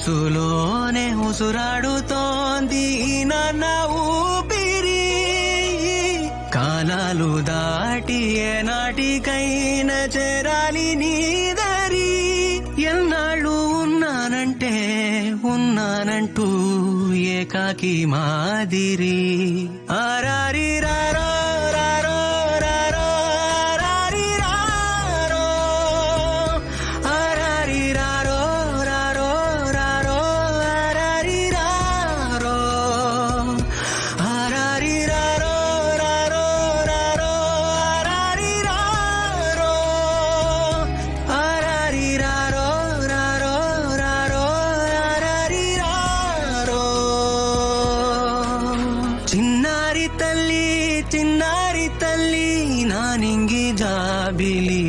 మనసులోనే ఉసురాడుతోంది నాన్న ఊపిరి. కాలాలు దాటి ఏనాటికైనా చేరాలి నీ దారి. ఎన్నాళ్ళు ఉన్నానంటూ ఏకాకి మాదిరి. ఆరారి రారో రారో రారో ఆరారి రారో ఆరారి రారో రారో రారో ఆరారి రారో ఆరారి రారో రారో రారో ఆరారి రారో ఆరారి రారో రారో రారో ఆరారి రారో. చిన్నారి తల్లి నానింగి జాబిలి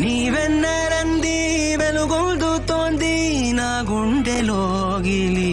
నీవెన్నరంది వెలుగొందుతోంది నా గుండెలోగిలి.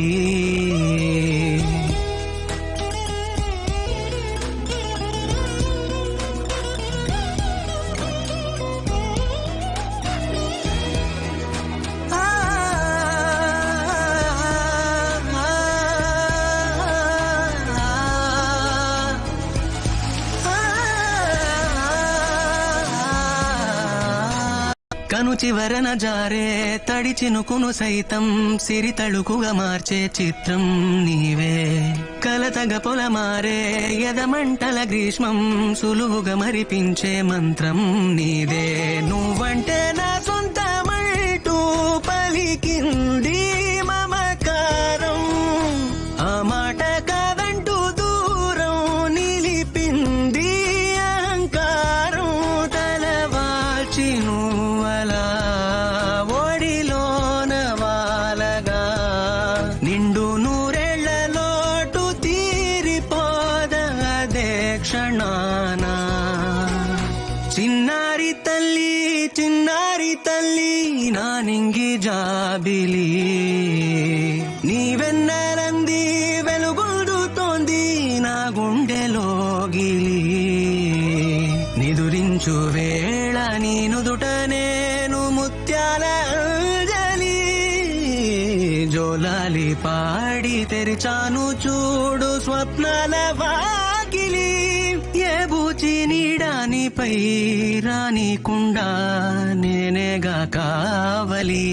కను చివరన జారే తడి చినుకును సైతం సిరి తళుకుగా మార్చే చిత్రం నీవే. కలతగ పొలమారే ఎదమంటల గ్రీష్మం సులువుగా మరిపించే మంత్రం నీదే. నువ్వంటే నా సొంతమంటూ పలికింది మమకారం. ఆ మాట కాదంటూ దూరం నిలిపింది అహంకారం. తలవాల్చి ఒడిలోన వాలగా నిండు నూరేళ్ల లోటు తీరిపోదదే క్షణాన. చిన్నారి తల్లి నానింగి జాబిలి నీవెన్నరంది వెలుగొందుతోంది నా గుండెలోగిలి. నిదురించు వేళ నీ నుదుట నేను ముత్యాల అంజలి. జోలాలి పాడి తెరిచాను చూడు స్వప్నాల వాకిలి. ఏ బూచి నీడానిపై రానికుండా నేనేగా కావలి.